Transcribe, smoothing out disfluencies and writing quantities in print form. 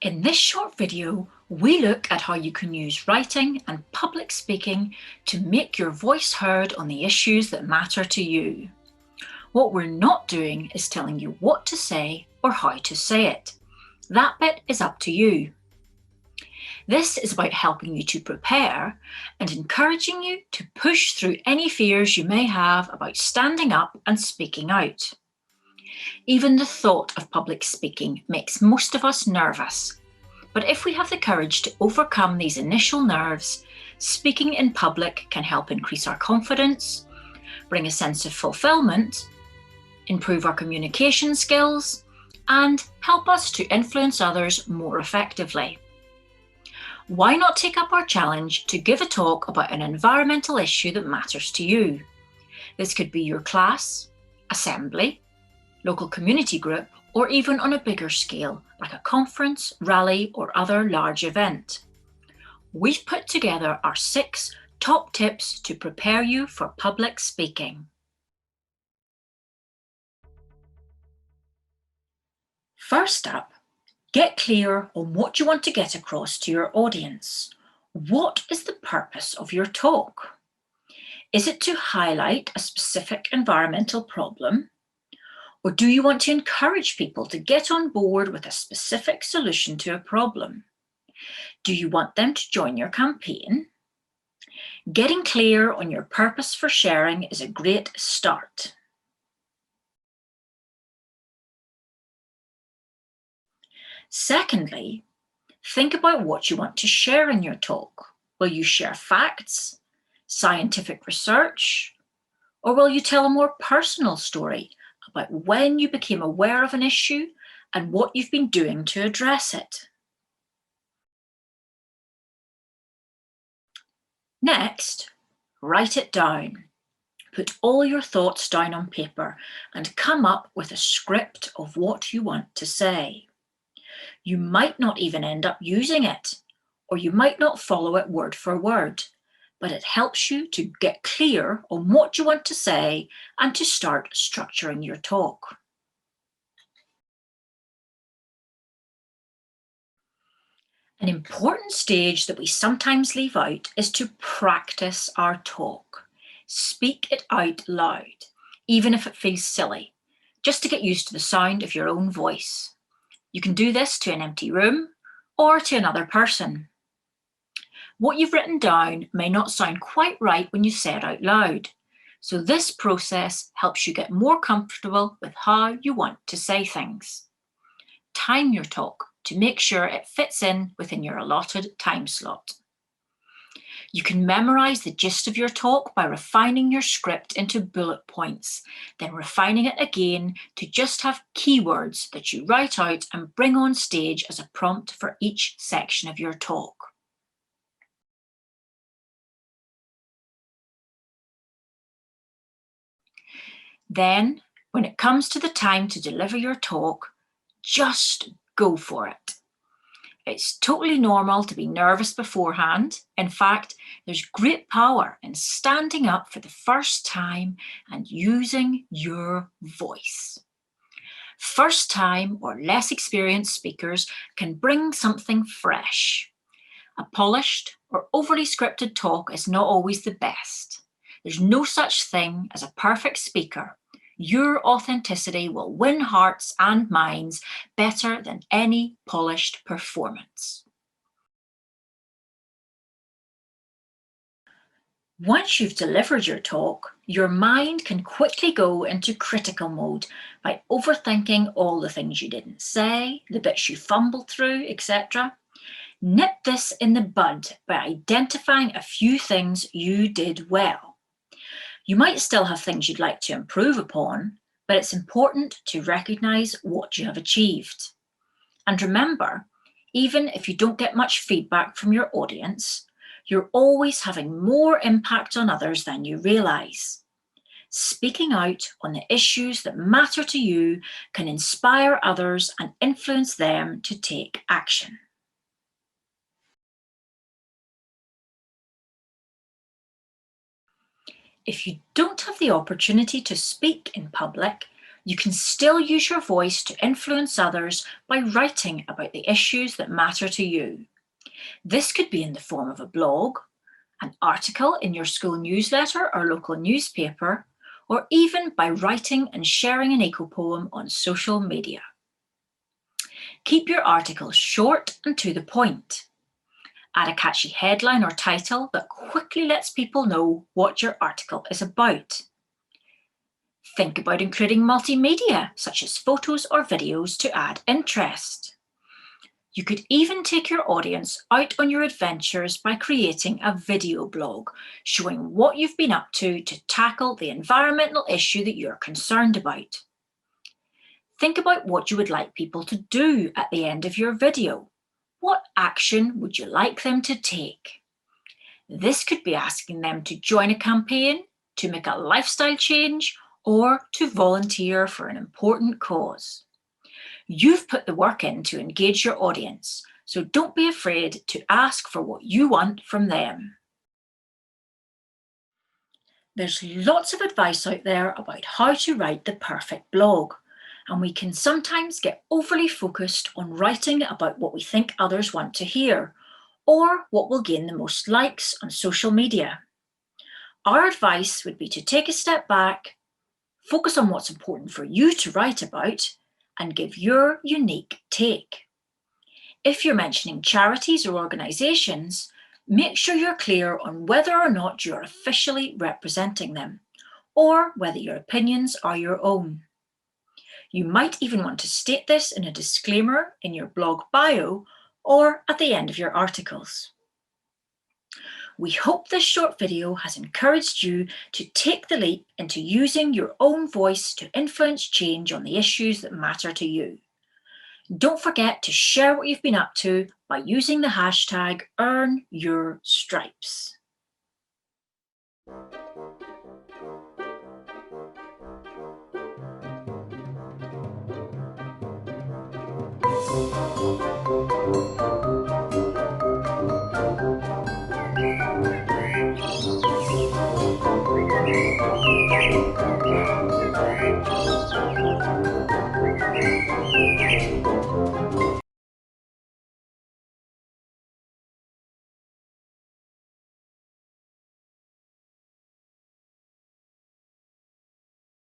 In this short video, we look at how you can use writing and public speaking to make your voice heard on the issues that matter to you. What we're not doing is telling you what to say or how to say it. That bit is up to you. This is about helping you to prepare and encouraging you to push through any fears you may have about standing up and speaking out. Even the thought of public speaking makes most of us nervous. But if we have the courage to overcome these initial nerves, speaking in public can help increase our confidence, bring a sense of fulfillment, improve our communication skills, and help us to influence others more effectively. Why not take up our challenge to give a talk about an environmental issue that matters to you? This could be your class, assembly, local community group, or even on a bigger scale, like a conference, rally, or other large event. We've put together our 6 top tips to prepare you for public speaking. First up, get clear on what you want to get across to your audience. What is the purpose of your talk? Is it to highlight a specific environmental problem? Or do you want to encourage people to get on board with a specific solution to a problem? Do you want them to join your campaign? Getting clear on your purpose for sharing is a great start. Secondly, think about what you want to share in your talk. Will you share facts, scientific research, or will you tell a more personal story about when you became aware of an issue and what you've been doing to address it? Next, write it down. Put all your thoughts down on paper and come up with a script of what you want to say. You might not even end up using it, or you might not follow it word for word, but it helps you to get clear on what you want to say and to start structuring your talk. An important stage that we sometimes leave out is to practice our talk. Speak it out loud, even if it feels silly, just to get used to the sound of your own voice. You can do this to an empty room or to another person. What you've written down may not sound quite right when you say it out loud, so this process helps you get more comfortable with how you want to say things. Time your talk to make sure it fits in within your allotted time slot. You can memorize the gist of your talk by refining your script into bullet points, then refining it again to just have keywords that you write out and bring on stage as a prompt for each section of your talk. Then, when it comes to the time to deliver your talk, just go for it. It's totally normal to be nervous beforehand. In fact, there's great power in standing up for the first time and using your voice. First time or less experienced speakers can bring something fresh. A polished or overly scripted talk is not always the best. There's no such thing as a perfect speaker. Your authenticity will win hearts and minds better than any polished performance. Once you've delivered your talk, your mind can quickly go into critical mode by overthinking all the things you didn't say, the bits you fumbled through, etc. Nip this in the bud by identifying a few things you did well. You might still have things you'd like to improve upon, but it's important to recognise what you have achieved. And remember, even if you don't get much feedback from your audience, you're always having more impact on others than you realise. Speaking out on the issues that matter to you can inspire others and influence them to take action. If you don't have the opportunity to speak in public, You can still use your voice to influence others by writing about the issues that matter to you. This could be in the form of a blog, an article in your school newsletter or local newspaper, or even by writing and sharing an eco-poem on social media. Keep your articles short and to the point. Add a catchy headline or title that quickly lets people know what your article is about. Think about including multimedia, such as photos or videos, to add interest. You could even take your audience out on your adventures by creating a video blog showing what you've been up to tackle the environmental issue that you're concerned about. Think about what you would like people to do at the end of your video. What action would you like them to take? This could be asking them to join a campaign, to make a lifestyle change, or to volunteer for an important cause. You've put the work in to engage your audience, so don't be afraid to ask for what you want from them. There's lots of advice out there about how to write the perfect blog, and we can sometimes get overly focused on writing about what we think others want to hear, or what will gain the most likes on social media. Our advice would be to take a step back, focus on what's important for you to write about, and give your unique take. If you're mentioning charities or organisations, make sure you're clear on whether or not you're officially representing them, or whether your opinions are your own. You might even want to state this in a disclaimer in your blog bio or at the end of your articles. We hope this short video has encouraged you to take the leap into using your own voice to influence change on the issues that matter to you. Don't forget to share what you've been up to by using the hashtag #EarnYourStripes.